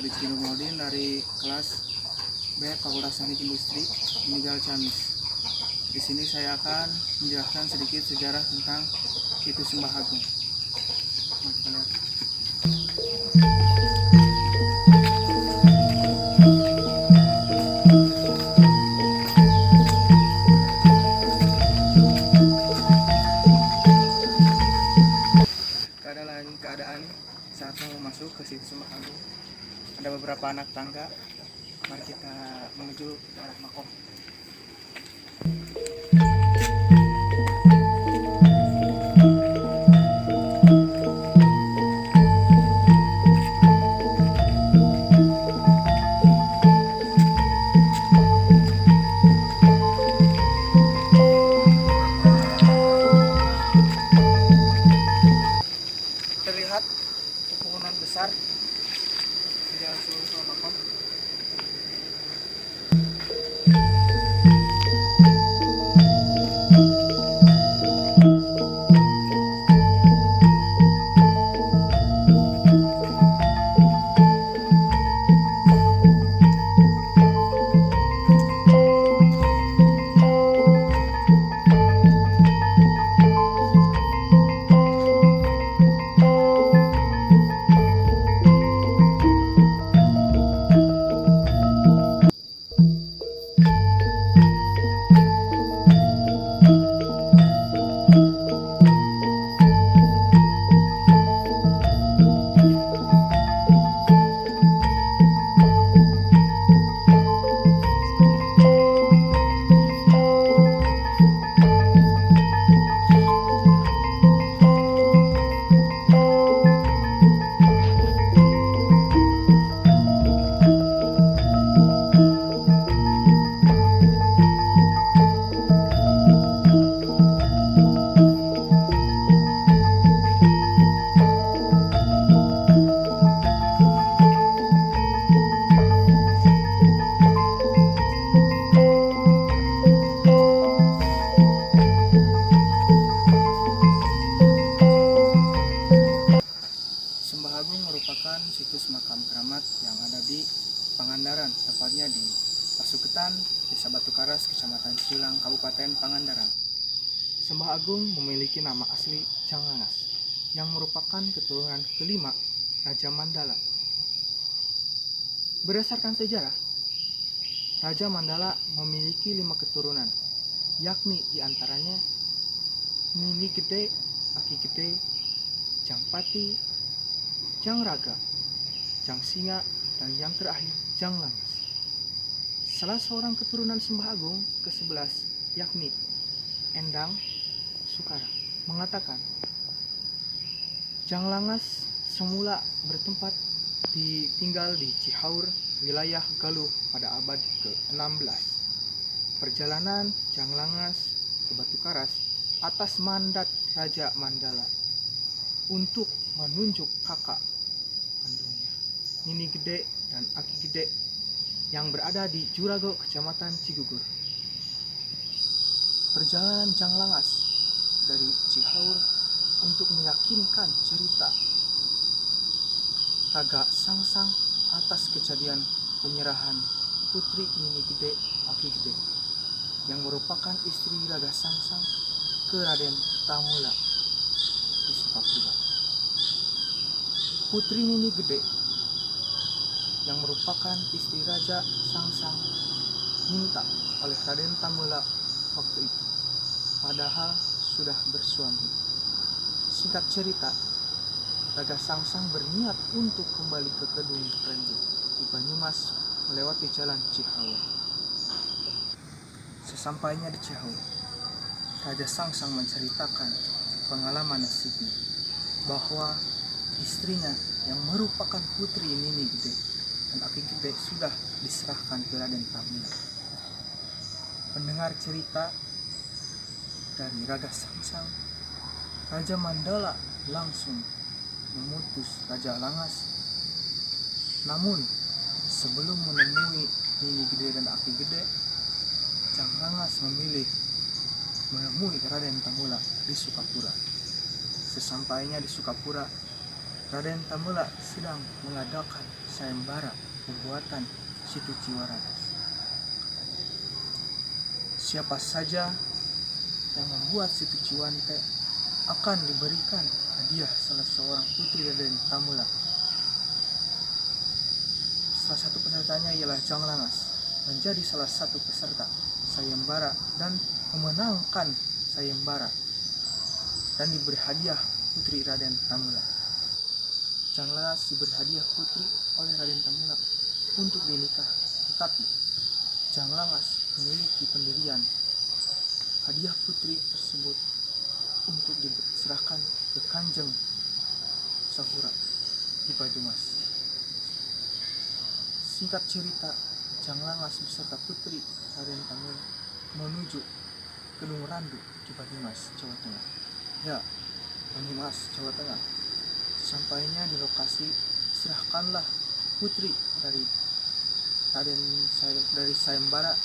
Rizky Nurmaldin dari kelas B Fakultas Teknik Industri Unigal Ciamis. Di sini saya akan menjelaskan sedikit sejarah tentang situs Sembah Agung. Mari kita lihat. Keadaan saat mau masuk ke situs Sembah Agung, ada beberapa anak tangga. Mari kita menuju ke arah makom. Terlihat pepohonan besar di jalan seluruh makom. Sembah Agung merupakan situs makam keramat yang ada di Pangandaran, tepatnya di Pasuketan, Desa Batu Karas, Kecamatan Cijulang, Kabupaten Pangandaran. Sembah Agung memiliki nama asli Janglangas, yang merupakan keturunan kelima Raja Mandala. Berdasarkan sejarah, Raja Mandala memiliki 5 keturunan, yakni diantaranya Nini Gede, Aki Gede, Jangpati, Jangraga, Jangsinga, dan yang terakhir Janglangas. Salah seorang keturunan Sembah Agung ke-11, yakni Endang Sukara, mengatakan Janglangas semula bertempat tinggal di Cihaur, wilayah Galuh pada abad ke-16. Perjalanan Janglangas ke Batu Karas atas mandat Raja Mandala untuk menunjuk kakak kandungnya, Nini Gede dan Aki Gede, yang berada di Jurago, Kecamatan Cigugur. Perjalanan Janglangas dari Cihaur untuk meyakinkan cerita Raga Sangsang atas kejadian penyerahan putri Nini Gede, Aki Gede, yang merupakan istri Raga Sangsang ke Raden Tamula di Sukapura. Putri Nini Gede yang merupakan istri Raja Sangsang minta oleh Raden Tamula waktu itu, padahal sudah bersuami. Singkat cerita, Raga Sangsang berniat untuk kembali ke Kedung Rendu di Banyumas melewati jalan Cihaur. Sesampainya di Cihaur, Raja Sangsang menceritakan pengalaman nasibnya bahwa istrinya yang merupakan putri Nini Gede dan Aki Gede sudah diserahkan ke Raden Tamula. Mendengar cerita dari Raga Sangsang, Raja Mandala langsung memutus Raja Langas. Namun sebelum menemui Nini Gede dan Aki Gede, Janglangas memilih menemui Raden Tamula di Sukapura. Sesampainya di Sukapura, Raden Tamula sedang mengadakan sayembara pembuatan situ Ciwaradas. Siapa saja yang membuat situ Ciwante akan diberikan hadiah salah seorang putri Raden Tamula. Salah satu pesertanya ialah Janglangas, menjadi salah satu peserta sayembara dan memenangkan sayembara dan diberi hadiah putri Raden Tamula. Janglangas diberi hadiah putri oleh Raden Tamula untuk dinikah, tetapi Janglangas memiliki pendirian hadiah putri tersebut untuk diserahkan ke Kanjeng Sahura di Banyumas. Singkat cerita, Janglangas beserta putri Raden Tamula menuju Gunung Randu di Banyumas, Jawa Tengah. Ya, Banyumas, Jawa Tengah. Sesampainya di lokasi, serahkanlah putri dari sayembara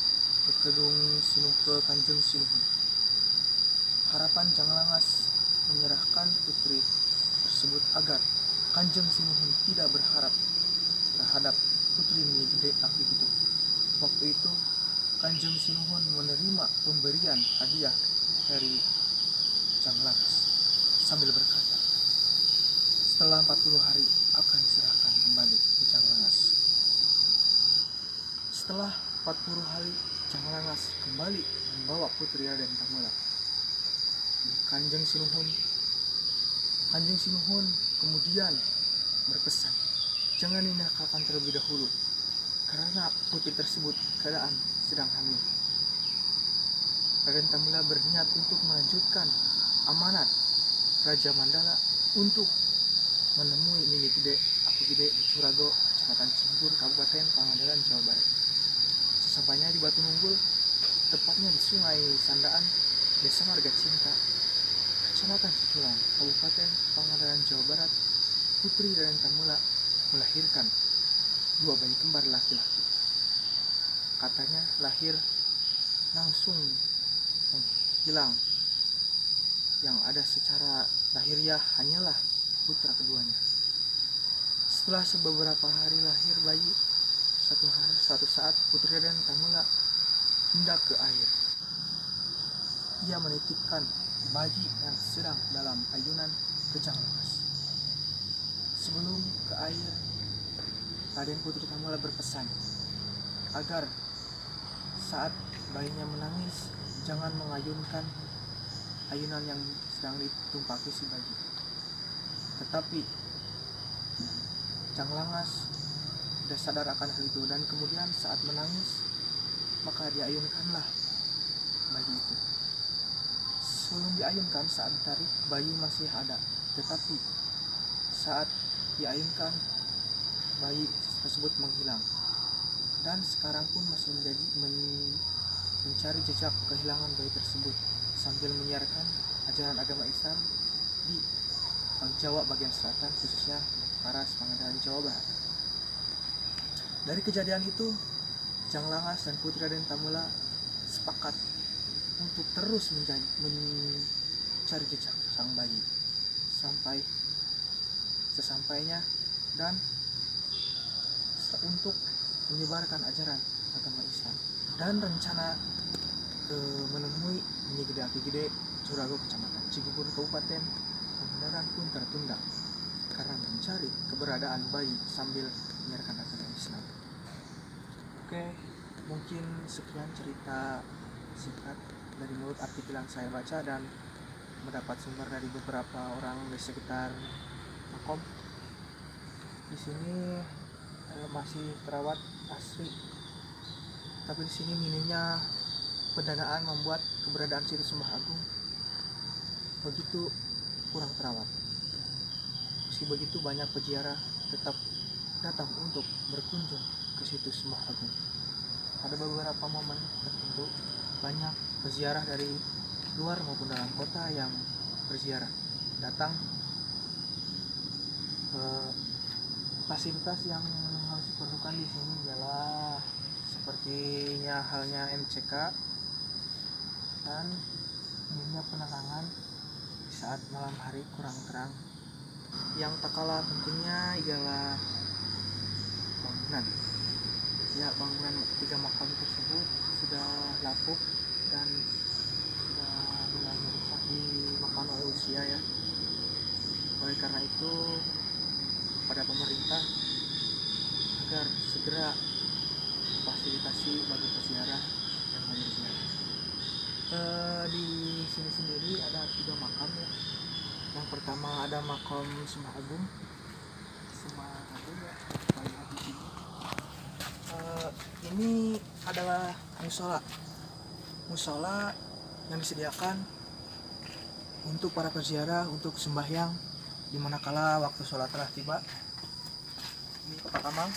ke Kedung Sinuh, ke Kanjeng Sinuhun. Harapan Janglangas menyerahkan putri tersebut agar Kanjeng Sinuhun tidak berharap terhadap putri Nyi Gede Aki itu. Waktu itu Kanjeng Sinuhun menerima pemberian hadiah dari Janglangas sambil berkata, setelah 40 hari akan diserahkan kembali ke Janglangas. Setelah 40 hari Janglangas kembali membawa putri Raden Tamula. Kanjeng Sinuhun kemudian berpesan, jangan dinikahkan terlebih dahulu karena putri tersebut keadaan sedang hamil. Raden Tamula berniat untuk melanjutkan amanat Raja Mandala untuk menemui Nini Gede Aki Gede di Curago, Kecamatan Cibubur, Kabupaten Pangandaran, Jawa Barat. Sesampainya di Batu Nunggul, tepatnya di Sungai Sandaan, Desa Marga Cinta, Kecamatan Ciculang, Kabupaten Pangandaran, Jawa Barat, putri Raden Tamula melahirkan 2 bayi kembar laki-laki. Katanya lahir langsung hilang. Yang ada secara lahiriah hanyalah putra keduanya. Setelah beberapa hari lahir bayi, suatu saat putri Raden Tamula hendak ke air. Ia menitipkan bayi yang sedang dalam ayunan ke Janglangas. Sebelum ke air, Raden Putri Tamula berpesan agar saat bayinya menangis jangan mengayunkan ayunan yang sedang ditumpaki si bayi. Tetapi Janglangas sudah sadar akan hal itu, dan kemudian saat menangis maka diayunkanlah bayi itu. Sebelum diayunkan, saat ditarik bayi masih ada, tetapi saat diayunkan bayi tersebut menghilang, dan sekarang pun masih mencari jejak kehilangan bayi tersebut sambil menyiarkan ajaran agama Islam di Jawa bagian selatan, khususnya Paras, Pangandaran, Jawa Barat. Dari kejadian itu, Janglangas dan putri Raden Tamula sepakat untuk terus mencari jejak sang bayi sampai sesampainya, dan untuk menyebarkan ajaran agama Islam. Dan rencana menemui Nyi Gede Aki Gede Curago, Kecamatan Cibubur, Kabupaten Pangandaran pun tertunda karena mencari keberadaan bayi sambil menyiarkan agama Islam. Oke, mungkin sekian cerita singkat dari mulut artikel yang saya baca dan mendapat sumber dari beberapa orang di sekitar Makom. Di sini masih terawat asri, tapi di sini minimnya pendanaan membuat keberadaan situs Sembah Agung begitu kurang terawat. Meski begitu, banyak peziarah tetap datang untuk berkunjung ke situs Sembah Agung. Pada beberapa momen tertentu banyak peziarah dari luar maupun dalam kota yang berziarah datang. Fasilitas yang harus diperlukan di sini adalah sepertinya halnya MCK dan minimnya penerangan di saat malam hari kurang terang. Yang tak kalah pentingnya ialah bangunan. Ya, bangunan 3 makam tersebut sudah lapuk dan sudah mulai rusak di makan oleh usia ya. Oleh karena itu pada pemerintah agar segera fasilitasi bagi peziarah yang mau berziarah. Di sini sendiri ada 3 makam ya. Yang pertama ada makam Sembah Agung ya, paling di sini. Ini adalah musola yang disediakan untuk para peziarah untuk sembahyang di manakala waktu sholat telah tiba. Ini kotak amal.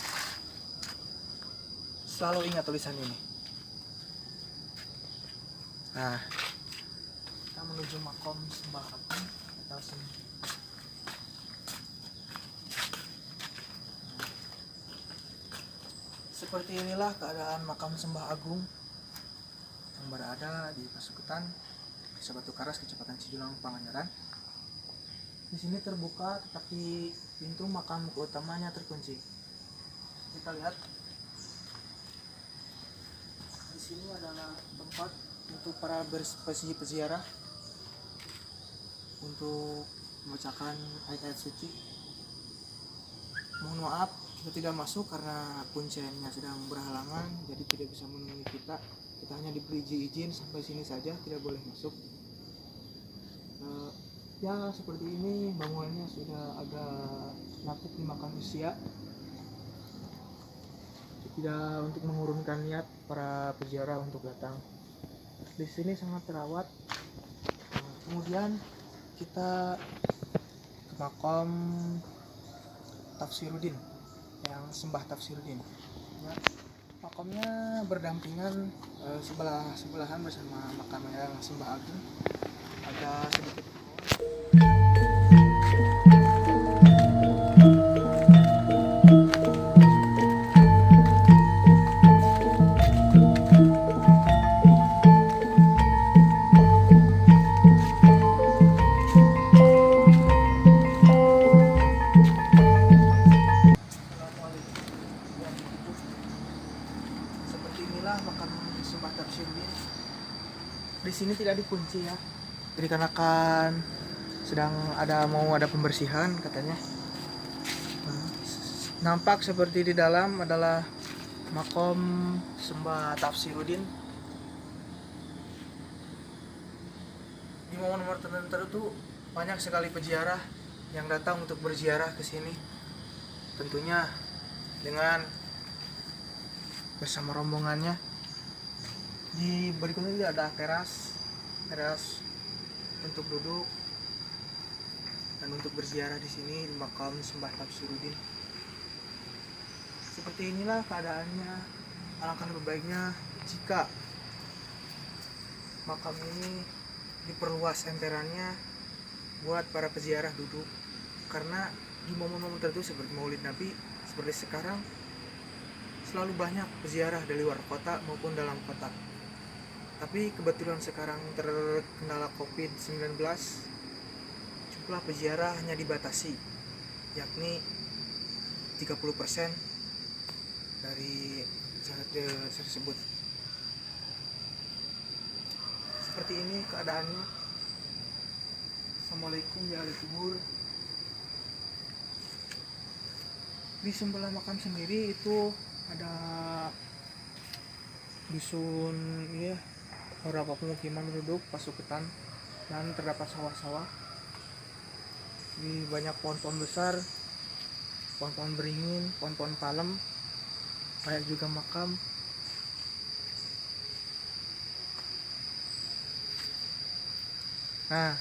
Selalu ingat tulisan ini. Nah, kita menuju makom Sembah Agung atau seperti inilah keadaan makam Sembah Agung yang berada di Pasuketan, Desa Batu Karas, Kecamatan Cijulang, Pangandaran. Di sini terbuka, tetapi pintu makam utamanya terkunci. Kita lihat di sini adalah tempat untuk para peziarah untuk membacakan ayat-ayat suci. Mohon maaf, kita tidak masuk karena kuncinya sedang berhalangan, jadi tidak bisa menemui kita. Kita hanya diberi izin sampai sini saja, tidak boleh masuk. Ya seperti ini, bangunannya sudah agak lapuk dimakan usia. Tidak untuk mengurungkan niat para peziarah untuk datang. Di sini sangat terawat. Kemudian kita ke makam Tafsiruddin, yang Sembah Tafsiruddin. Ya, makamnya berdampingan sebelahan bersama makam yang Sembah Agung. Agak sedikit makam Sembah Tafsiruddin. Di sini tidak dikunci ya, dikarenakan sedang mau ada pembersihan katanya. Nampak seperti di dalam adalah makam Sembah Tafsiruddin. Di momen-momen tertentu banyak sekali peziarah yang datang untuk berziarah ke sini. Tentunya dengan bersama rombongannya. Di berikutnya juga ada teras untuk duduk dan untuk berziarah di sini di makam Sembah Tafsiruddin. Seperti inilah keadaannya. Alangkah lebih baiknya jika makam ini diperluas emperannya buat para peziarah duduk, karena di momen-momen tertentu seperti Maulid Nabi seperti sekarang selalu banyak peziarah dari luar kota maupun dalam kota. Tapi kebetulan sekarang terkendala COVID-19, jumlah peziarah hanya dibatasi, yakni 30% dari tersebut. Seperti ini keadaannya. Assalamualaikum ya ahli kubur. Di sebelah makam sendiri itu ada dusun ya, beberapa pemukiman penduduk Pasuketan, dan terdapat sawah-sawah. Di banyak pohon-pohon besar, pohon-pohon beringin, pohon-pohon palem, banyak juga makam. Nah,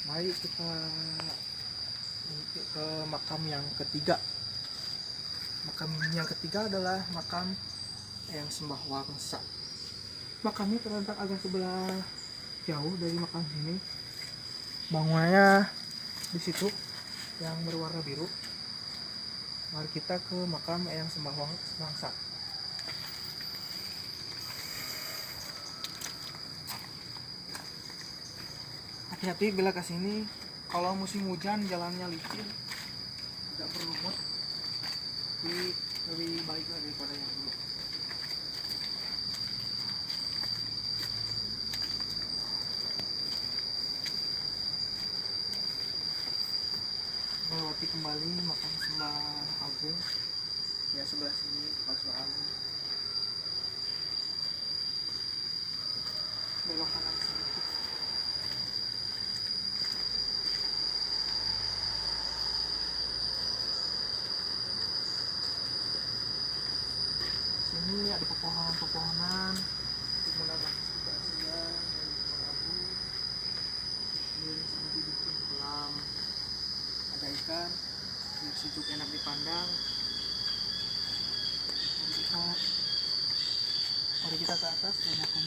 mari kita ke makam yang ketiga. Makam yang ketiga adalah makam yang Sembah Wangsa. Makamnya terletak agak sebelah jauh dari makam sini. Bangunannya di situ yang berwarna biru. Mari kita ke makam yang Sembah Wangsa. Hati-hati bila ke sini. Kalau musim hujan jalannya licin, tidak berlumut. Jadi lebih baik lah daripada yang dulu. Melewati kembali makam Sembah Agung ya, sebelah sini pas Agung, belok kanan sedikit. Sini ada pepohonan untuk menambah kesegaran dari Sembah Agung. Ini sini dibikin kolam, ada ikan biar sejuk enak dipandang. Mari kita ke atas ke makam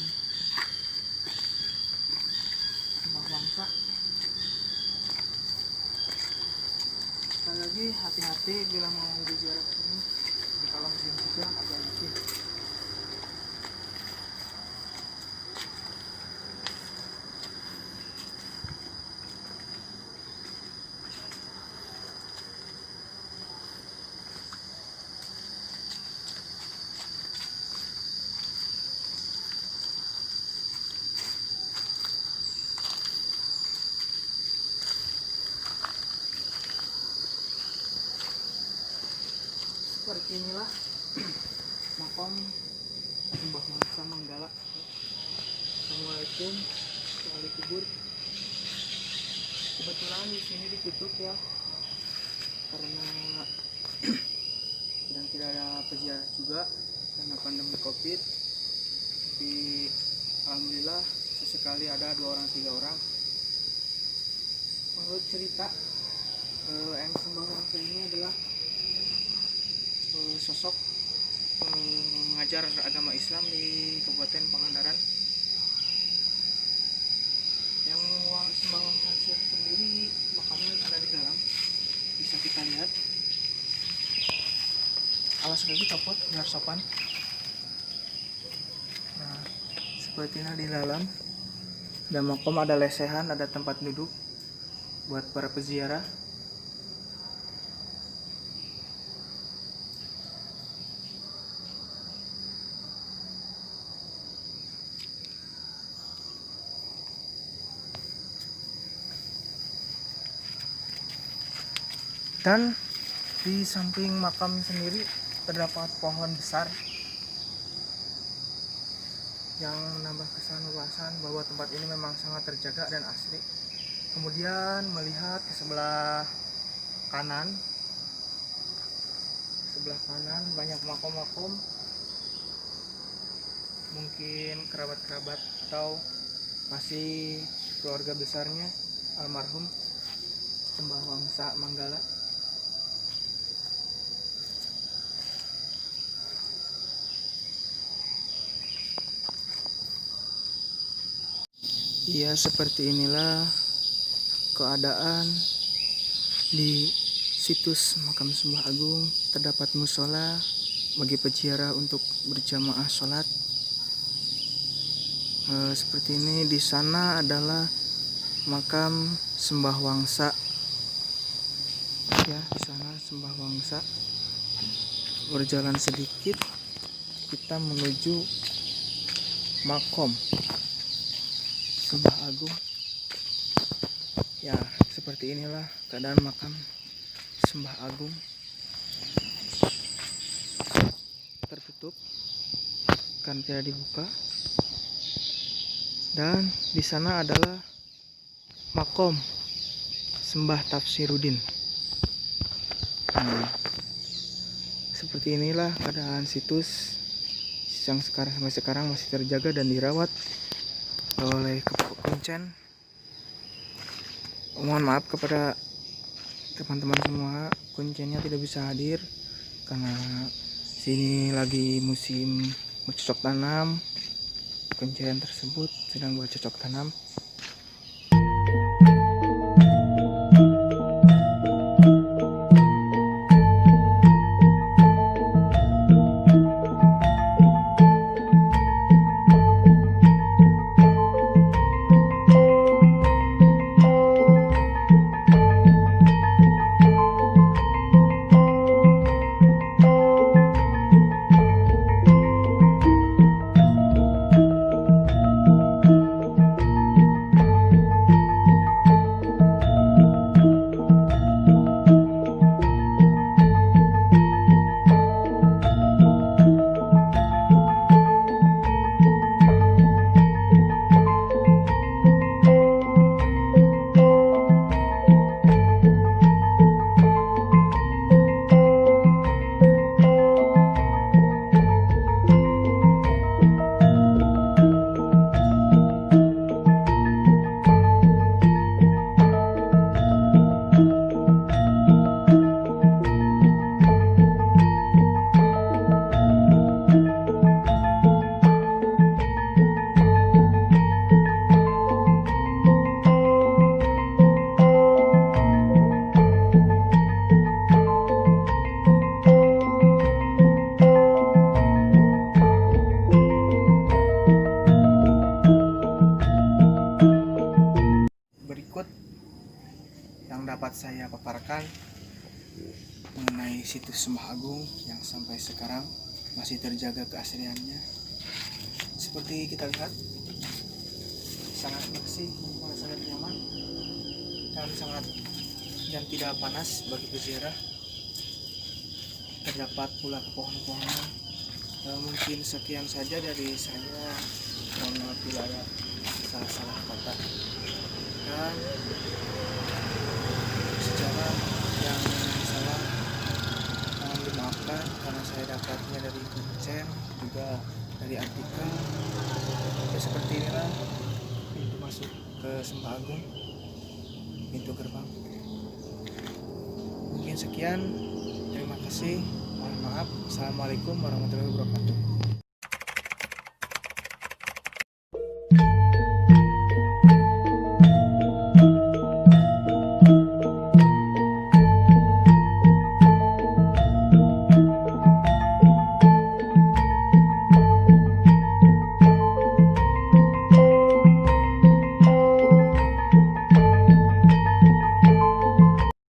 Sembah Wangsa. Sekali lagi hati-hati bila mau berziarah ke sini, di kalau musim hujan agak licin. Seperti inilah makam Sembah Wangsa Manggala. Assalamualaikum, wali kubur. Kebetulan di sini ditutup ya, karena sedang tidak ada peziarah juga karena pandemi COVID. Tapi alhamdulillah sesekali ada 2 orang 3 orang. Menurut cerita, yang Sembah Wangsa ini adalah sosok mengajar agama Islam di Kabupaten Pangandaran. Yang Sembah Wangsa sendiri makamnya ada di dalam, bisa kita lihat. Alas kaki copot biar sopan. Nah, seperti ini di dalam. Dan makam ada lesehan, ada tempat duduk buat para peziarah. Dan di samping makam sendiri terdapat pohon besar yang menambah kesan luasan bahwa tempat ini memang sangat terjaga dan asri. Kemudian melihat ke sebelah kanan banyak makom-makom, mungkin kerabat-kerabat atau masih keluarga besarnya almarhum Sembah Wangsa Manggala. Ya, seperti inilah keadaan di situs makam Sembah Agung. Terdapat musola bagi peziarah untuk berjamaah sholat. Seperti ini. Di sana adalah makam Sembah Wangsa. Ya, di sana Sembah Wangsa. Berjalan sedikit kita menuju makom Sembah Agung. Ya, seperti inilah keadaan makam Sembah Agung. Tertutup kan tidak dibuka. Dan di sana adalah makom Sembah Tafsiruddin. Nah, seperti inilah keadaan situs yang sampai sekarang masih terjaga dan dirawat oleh Kuncen. Mohon maaf kepada teman-teman semua, Kuncennya tidak bisa hadir karena sini lagi musim bercocok tanam. Kuncen tersebut sedang bercocok tanam. saya paparkan mengenai situs Sembah Agung yang sampai sekarang masih terjaga keasliannya. Seperti kita lihat, sangat bersih, sangat nyaman, dan tidak panas bagi peziarah. Terdapat pula pohon-pohonan. Mungkin sekian saja dari saya. Mohon maaf bila ada salah-salah kata. Dan secara yang salah mohon dimaafkan karena saya dapatnya dari kuncen, juga dari artikel. Oke, seperti inilah pintu masuk ke Sembah Agung, pintu gerbang. Mungkin sekian, terima kasih, mohon maaf. Assalamualaikum warahmatullahi wabarakatuh.